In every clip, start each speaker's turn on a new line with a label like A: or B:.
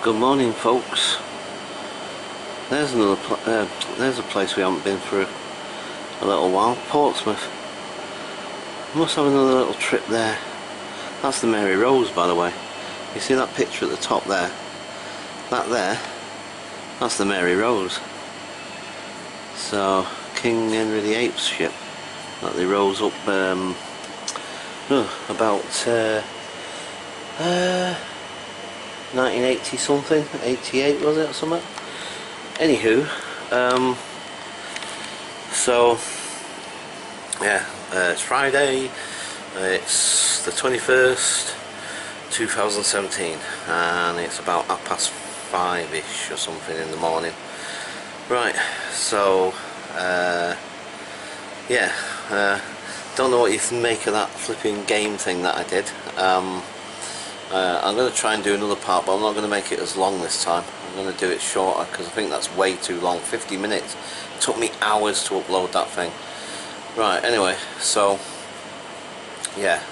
A: Good morning, folks. There's there's a place we haven't been for a little while. Portsmouth. Must have another little trip there. That's the Mary Rose, by the way. You see that picture at the top there? That there, that's the Mary Rose. So King Henry VIII's ship that they rose up about 1980 something, 88 was it or something? Anywho, so yeah, it's Friday, it's the 21st, 2017, and it's about 5:30ish or something in the morning. Right, so yeah, don't know what you make of that flipping game thing that I did. I'm going to try and do another part, but I'm not going to make it as long this time. I'm going to do it shorter because I think that's way too long. 50 minutes. It took me hours to upload that thing. Right, anyway, so yeah,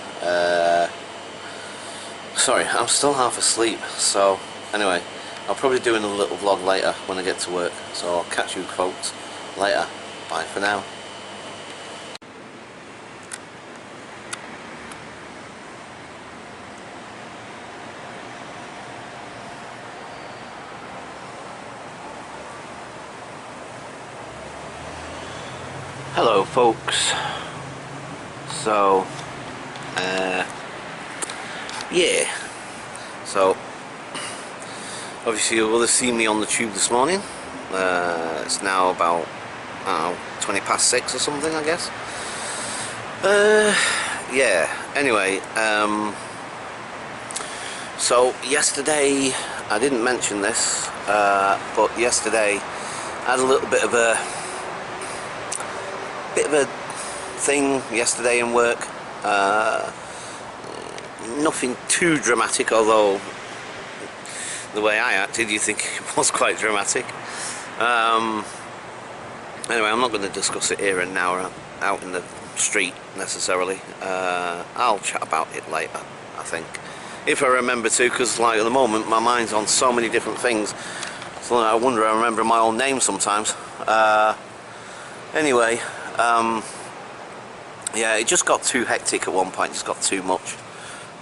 A: sorry, I'm still half asleep, so anyway, I'll probably do another little vlog later when I get to work, so I'll catch you folks later. Bye for now. Hello folks, so yeah, so obviously you will have seen me on the tube this morning. It's now about 20 past 6 or something, I guess. Yeah, anyway, so yesterday, I didn't mention this, but yesterday I had a little bit of a thing yesterday in work. Nothing too dramatic, although the way I acted you think it was quite dramatic. Anyway, I'm not going to discuss it here and now out in the street necessarily. I'll chat about it later, I think, if I remember to, because like at the moment my mind's on so many different things, so I wonder I remember my own name sometimes. Anyway, yeah, it just got too hectic at one point, just got too much,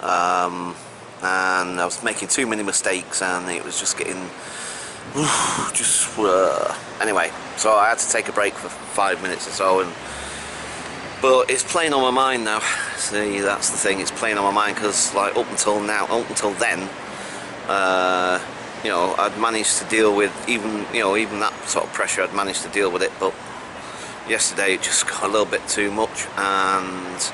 A: and I was making too many mistakes, and it was just getting anyway, so I had to take a break for 5 minutes or so, but it's playing on my mind now. See, that's the thing, it's playing on my mind, because like up until then, you know, I'd managed to deal with even that sort of pressure. I'd managed to deal with it, but yesterday it just got a little bit too much, and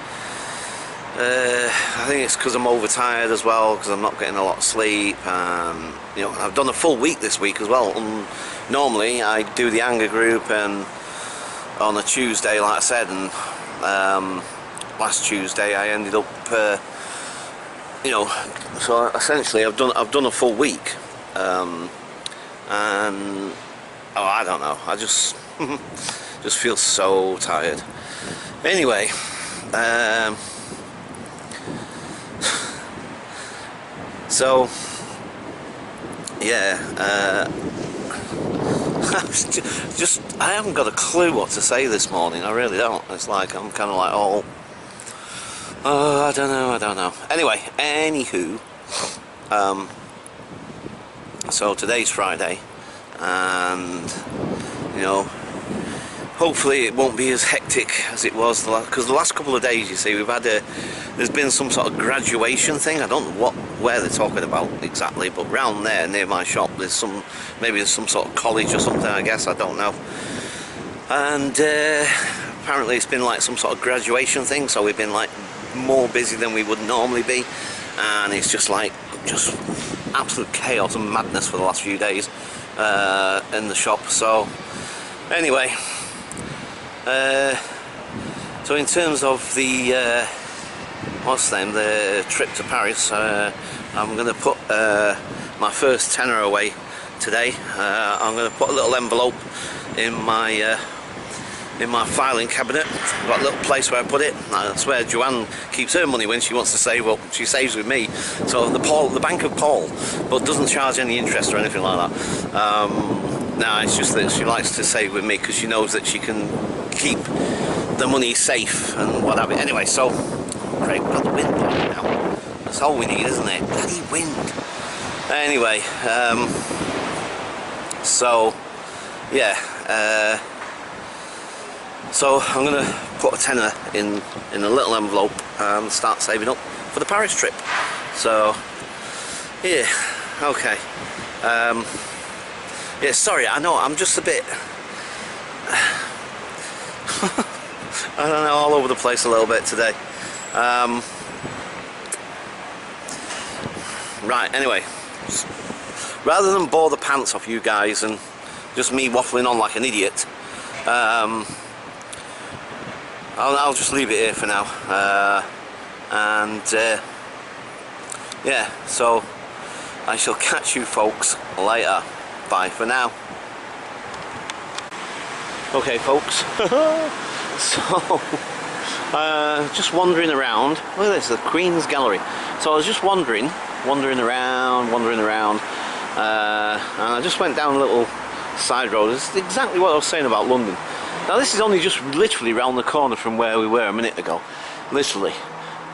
A: I think it's because I'm overtired as well, because I'm not getting a lot of sleep, and you know, I've done a full week this week as well. Normally I do the anger group and on a Tuesday, like I said, and last Tuesday I ended up you know, so essentially I've done a full week, and oh, I don't know, I just just feel so tired. Anyway, so yeah, I haven't got a clue what to say this morning. I really don't. It's like I'm kind of like, I don't know. Anyway, anywho, so today's Friday, and you know, hopefully it won't be as hectic as it was because the last couple of days, you see, we've had there's been some sort of graduation thing. I don't know where they're talking about exactly, but round there near my shop there's maybe there's some sort of college or something, I guess, I don't know. And apparently it's been like some sort of graduation thing, so we've been like more busy than we would normally be, and it's just absolute chaos and madness for the last few days in the shop. So anyway, so in terms of the the trip to Paris, I'm going to put my first tenner away today. I'm going to put a little envelope in my in my filing cabinet. I've got a little place where I put it. That's where Joanne keeps her money when she wants to save up. She saves with me. So the Bank of Paul, but doesn't charge any interest or anything like that. No, it's just that she likes to save with me because she knows that she can keep the money safe and what have you. Anyway, so great, we've got the wind blowing now. That's all we need, isn't it? Bloody wind. Anyway, so yeah. So I'm going to put a tenner in a little envelope and start saving up for the Paris trip. So yeah, okay. Yeah, sorry, I know I'm just a bit I don't know, all over the place a little bit today. Right, anyway, rather than bore the pants off you guys and just me waffling on like an idiot, I'll just leave it here for now, yeah, so I shall catch you folks later. Bye for now. Okay folks, so just wandering around. Look at this, the Queen's Gallery. So I was just wandering around, and I just went down a little side road. It's exactly what I was saying about London. Now this is only just literally round the corner from where we were a minute ago. Literally.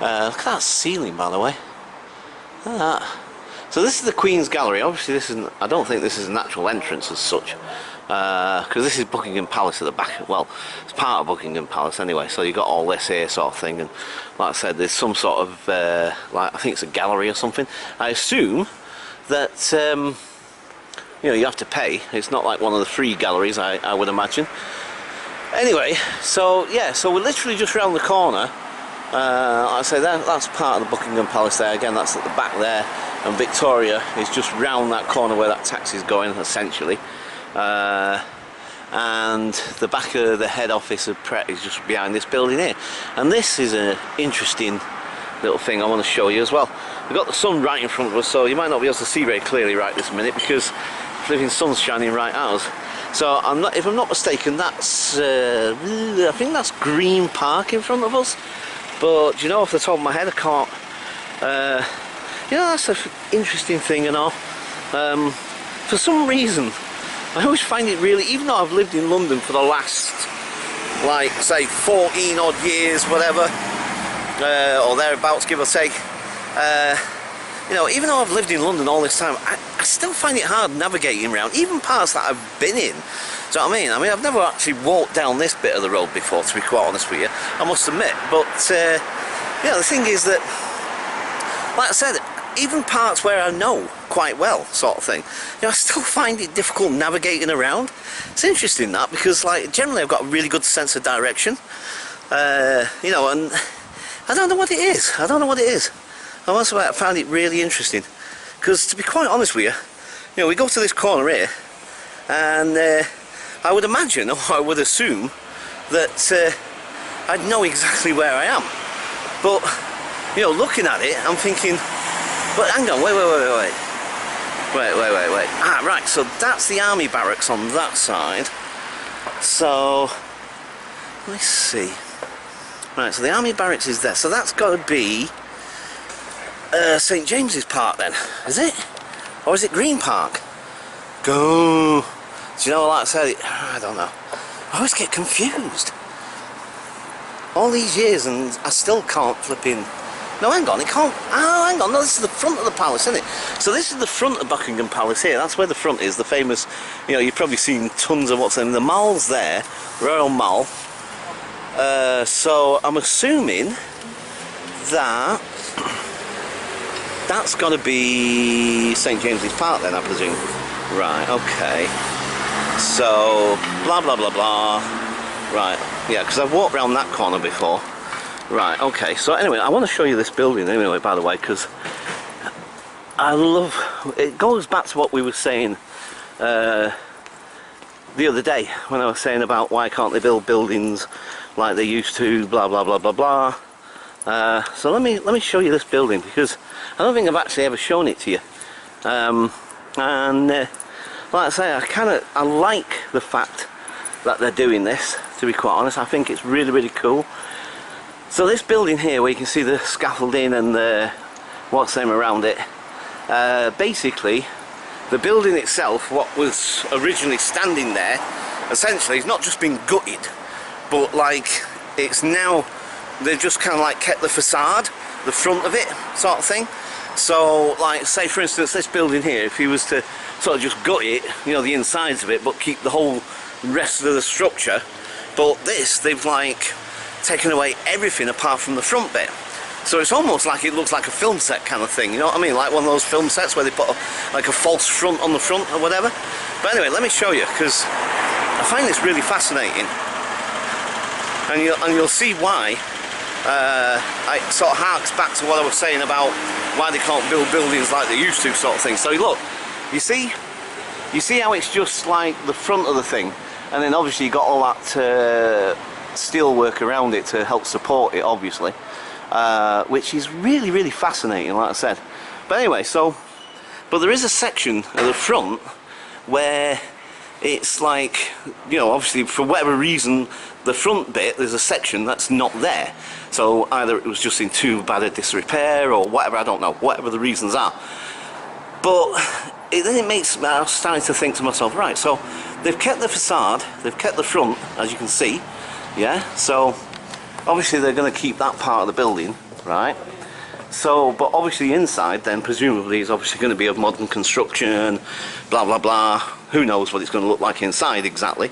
A: Look at that ceiling, by the way. Look at that. So this is the Queen's Gallery. Obviously this isn't, I don't think this is an actual entrance as such. Because this is Buckingham Palace at the back. Well, it's part of Buckingham Palace anyway, so you got all this here sort of thing, and like I said, there's some sort of like, I think it's a gallery or something. I assume that you know, you have to pay. It's not like one of the free galleries, I would imagine. Anyway, so yeah, so we're literally just round the corner. Like I say, that's part of the Buckingham Palace there. Again, that's at the back there, and Victoria is just round that corner where that taxi's going, essentially. And the back of the head office of Pret is just behind this building here. And this is an interesting little thing I want to show you as well. We've got the sun right in front of us, so you might not be able to see very clearly right this minute because the flipping sun's shining right at us. So if I'm not mistaken, that's I think that's Green Park in front of us. But you know, off the top of my head, I can't. You know, that's an interesting thing and all. For some reason, I always find it really, even though I've lived in London for the last, like, say, 14 odd years, whatever, or thereabouts, give or take. You know, even though I've lived in London all this time, I still find it hard navigating around, even parts that I've been in. Do you know what I mean? I mean, I've never actually walked down this bit of the road before, to be quite honest with you, I must admit. But, yeah, the thing is that, like I said, even parts where I know quite well, sort of thing, you know, I still find it difficult navigating around. It's interesting that, because, like, generally I've got a really good sense of direction. You know, and I don't know what it is. I don't know what it is. I must admit, I found it really interesting. Because, to be quite honest with you, you know, we go to this corner here, and I would imagine, or I would assume, that I'd know exactly where I am. But, you know, looking at it, I'm thinking, but hang on, wait. Ah, right, so that's the army barracks on that side. So, let's see. Right, so the army barracks is there. So that's got to be St James's Park then, is it? Or is it Green Park? Go. Do you know, like I said, I don't know. I always get confused. All these years and I still can't flip in. No, hang on, it can't. Oh, hang on, no, this is the front of the palace, isn't it? So this is the front of Buckingham Palace here. That's where the front is, the famous, you know, you've probably seen tons of what's in the Mall's there, Royal Mall. So I'm assuming that that's got to be St James's Park then, I presume. Right, okay. So, blah, blah, blah, blah. Right, yeah, because I've walked around that corner before. Right, okay, so anyway, I want to show you this building anyway, by the way, because I love, it goes back to what we were saying the other day, when I was saying about why can't they build buildings like they used to, blah, blah, blah, blah, blah. So let me show you this building, because I don't think I've actually ever shown it to you. And like I say, I like the fact that they're doing this, to be quite honest. I think it's really, really cool. So this building here, where you can see the scaffolding and the what's name around it, basically the building itself, what was originally standing there, essentially it's not just been gutted, but like it's now, they've just kind of like kept the facade, the front of it sort of thing. So like say for instance this building here, if you was to sort of just gut it, you know, the insides of it, but keep the whole rest of the structure, but this, they've like taken away everything apart from the front bit. So it's almost like it looks like a film set kind of thing, you know what I mean? Like one of those film sets where they put like a false front on the front or whatever. But anyway, let me show you, because I find this really fascinating. And you'll see why. It sort of harks back to what I was saying about why they can't build buildings like they used to, sort of thing. So look, you see how it's just like the front of the thing, and then obviously you got all that steel work around it to help support it, obviously, which is really, really fascinating, like I said. But anyway, but there is a section at the front where it's like, you know, obviously for whatever reason, the front bit, there's a section that's not there. So either it was just in too bad a disrepair or whatever, I don't know, whatever the reasons are. But then it makes me, I was starting to think to myself, right, so they've kept the facade, they've kept the front, as you can see, yeah, so obviously they're going to keep that part of the building, right? So, but obviously inside then presumably is obviously going to be of modern construction, blah blah blah, who knows what it's going to look like inside exactly.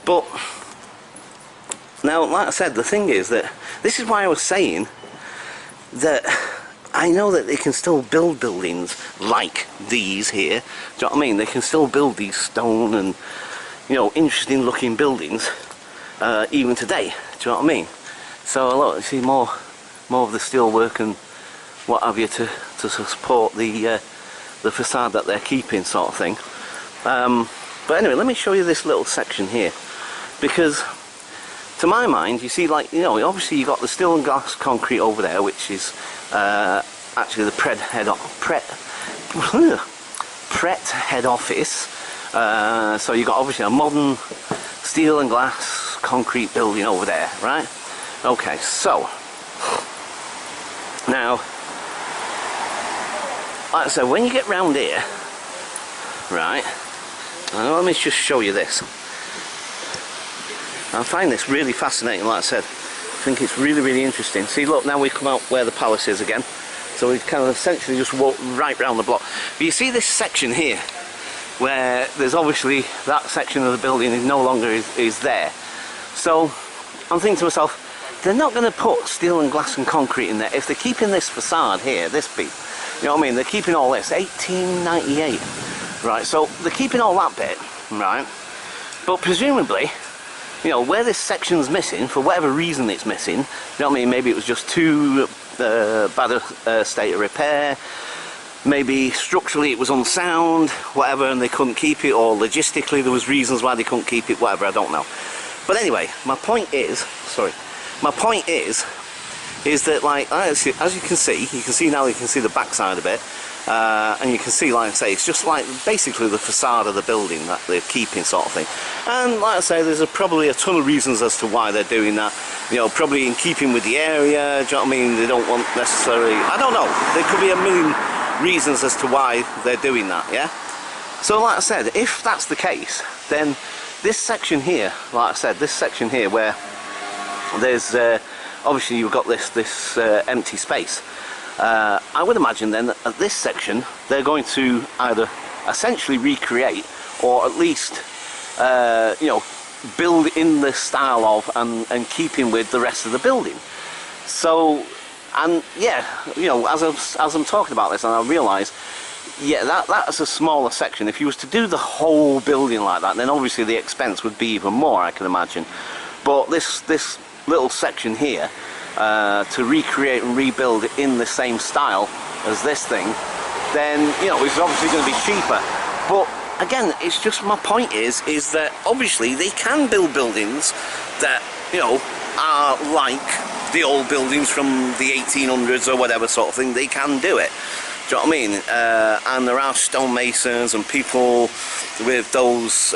A: But now, like I said, the thing is that this is why I was saying that I know that they can still build buildings like these here. Do you know what I mean? They can still build these stone and, you know, interesting looking buildings even today. Do you know what I mean? So look, you see more of the steel work and what have you to support the facade that they're keeping, sort of thing. But anyway, let me show you this little section here, because to my mind, you see, like, you know, obviously you got the steel and glass concrete over there, which is actually the Pret head office. So you got obviously a modern steel and glass concrete building over there, right? Okay, so now, like I said, when you get round here, right, let me just show you this. I find this really fascinating, like I said. I think it's really, really interesting. See, look, now we come out where the palace is again. So we kind of essentially just walk right round the block. But you see this section here, where there's obviously that section of the building is no longer is there. So I'm thinking to myself, they're not going to put steel and glass and concrete in there if they're keeping this facade here, this bit. You know what I mean? They're keeping all this, 1898, right? So they're keeping all that bit, right? But presumably, you know, where this section's missing, for whatever reason it's missing, you know what I mean? Maybe it was just too bad a state of repair. Maybe structurally it was unsound, whatever, and they couldn't keep it, or logistically there was reasons why they couldn't keep it, whatever, I don't know. But anyway, my point is that, like, as you can see now, you can see the back side of it, and you can see, like I say, it's just like basically the facade of the building that they're keeping, sort of thing. And like I say, there's probably a ton of reasons as to why they're doing that. You know, probably in keeping with the area, do you know what I mean? They don't want necessarily, I don't know, there could be a million reasons as to why they're doing that, yeah? So like I said, if that's the case, then this section here, like I said, this section here where there's obviously you've got this empty space, I would imagine then that at this section they're going to either essentially recreate, or at least you know, build in the style of and keeping with the rest of the building. So, and yeah, you know, as I'm talking about this, and I realise, yeah, that's a smaller section. If you was to do the whole building like that, then obviously the expense would be even more, I can imagine. But this little section here, to recreate and rebuild in the same style as this thing, then, you know, it's obviously going to be cheaper. But again, it's just, my point is that obviously they can build buildings that, you know, are like the old buildings from the 1800s or whatever sort of thing. They can do it. Do you know what I mean? And there are stonemasons and people with those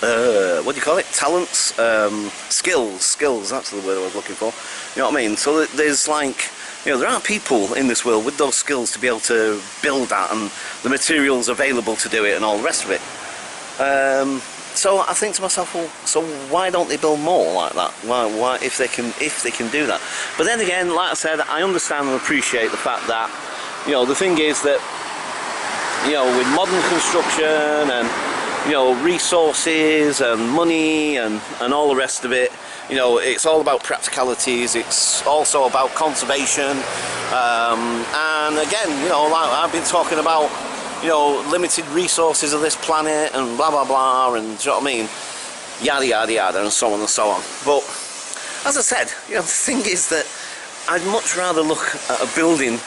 A: what do you call it? Talents, skills. That's the word I was looking for. You know what I mean? So there's like, you know, there are people in this world with those skills to be able to build that, and the materials available to do it, and all the rest of it. So I think to myself, well, so why don't they build more like that? Why if they can do that? But then again, like I said, I understand and appreciate the fact that, you know, the thing is that, you know, with modern construction and, you know, resources and money and all the rest of it, you know, it's all about practicalities. It's also about conservation, and again, you know, like I've been talking about, you know, limited resources of this planet and blah blah blah, and do you know what I mean, yada yada yada, and so on and so on. But as I said, you know, the thing is that I'd much rather look at a building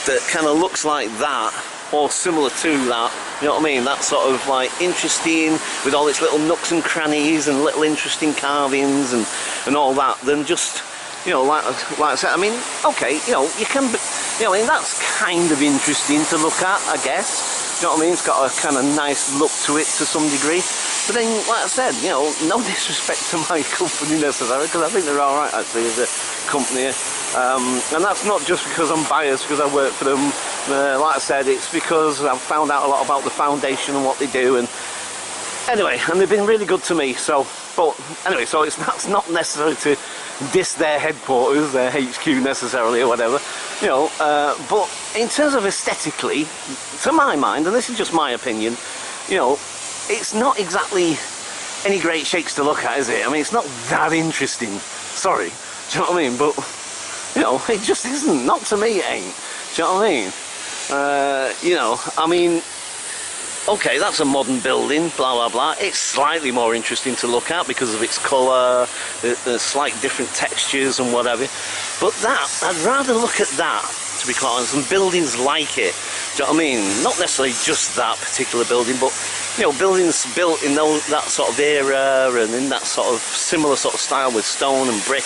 A: that kind of looks like that, or similar to that, you know what I mean, that sort of like interesting, with all its little nooks and crannies and little interesting carvings and all that, than just, you know, like I said, I mean, okay, you know, you can, you know, I mean, that's kind of interesting to look at, I guess, you know what I mean, it's got a kind of nice look to it to some degree. But then, like I said, you know, no disrespect to my company necessarily, because I think they're alright actually as a company, and that's not just because I'm biased because I work for them. Like I said, it's because I've found out a lot about the foundation and what they do, and anyway, and they've been really good to me. So, but anyway, so that's not necessarily to diss their headquarters, their HQ necessarily or whatever, you know, but in terms of aesthetically, to my mind, and this is just my opinion, you know, it's not exactly any great shakes to look at, is it? I mean, it's not that interesting, sorry, do you know what I mean? But, you know, it just isn't, not to me it ain't, do you know what I mean? You know, I mean, okay, that's a modern building, blah blah blah, it's slightly more interesting to look at because of its colour, the slight different textures and whatever, but that, I'd rather look at that, to be quite honest, and buildings like it, do you know what I mean? Not necessarily just that particular building, but, you know, buildings built in that sort of era and in that sort of similar sort of style with stone and brick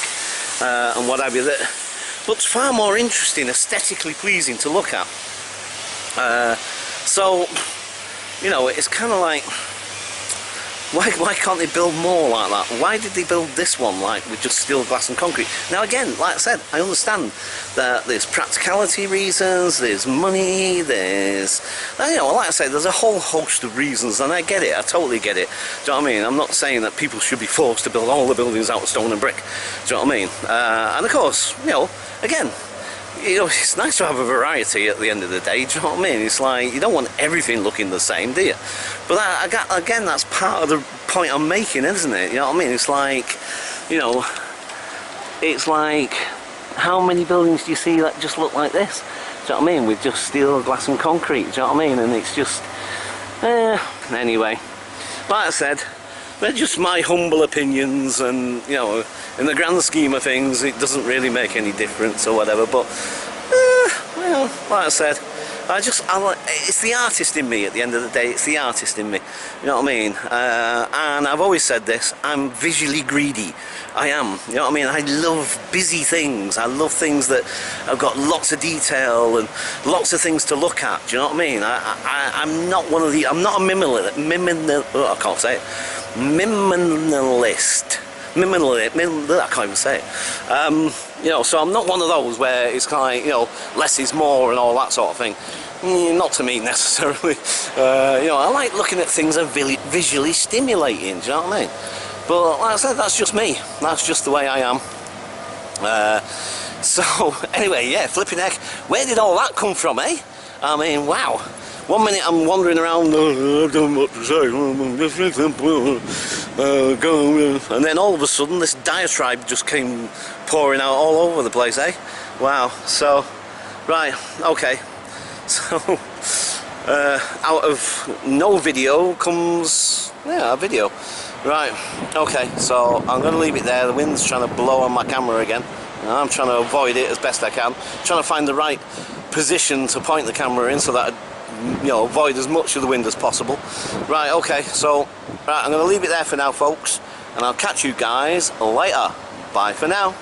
A: and what have you, that looks far more interesting, aesthetically pleasing to look at. So, you know, it's kind of like, why can't they build more like that? Why did they build this one like with just steel, glass and concrete? Now again, like I said, I understand that there's practicality reasons, there's money, there's, you know, like I said, there's a whole host of reasons, and I get it, I totally get it. Do you know what I mean? I'm not saying that people should be forced to build all the buildings out of stone and brick. Do you know what I mean? And of course, you know, again, you know, it's nice to have a variety at the end of the day, do you know what I mean? It's like, you don't want everything looking the same, do you? But again, that's part of the point I'm making, isn't it? You know what I mean? It's like, you know, it's like, how many buildings do you see that just look like this? Do you know what I mean? With just steel, glass and concrete, do you know what I mean? And it's just, anyway, like I said, they're just my humble opinions, and, you know, in the grand scheme of things, it doesn't really make any difference or whatever, but, well, like I said, it's the artist in me at the end of the day, it's the artist in me, you know what I mean? And I've always said this, I'm visually greedy, I am, you know what I mean? I love busy things, I love things that have got lots of detail and lots of things to look at, do you know what I mean? I'm not one of the, I'm not a minimalist, I can't say it, minimalist, I can't even say it. You know, so I'm not one of those where it's kind of like, you know, less is more and all that sort of thing. Not to me necessarily. You know, I like looking at things that are visually stimulating, do you know what I mean? But like I said, that's just me. That's just the way I am. So, anyway, yeah, flipping heck, where did all that come from, eh? I mean, wow. One minute I'm wandering around, I don't know what to say, and then all of a sudden this diatribe just came pouring out all over the place, eh? Wow, so, right, okay, so, out of no video comes, yeah, a video. Right, okay, so I'm going to leave it there. The wind's trying to blow on my camera again. I'm trying to avoid it as best I can. Trying to find the right position to point the camera in so that I, you know, avoid as much of the wind as possible. Right, okay, so right, I'm going to leave it there for now, folks, and I'll catch you guys later. Bye for now.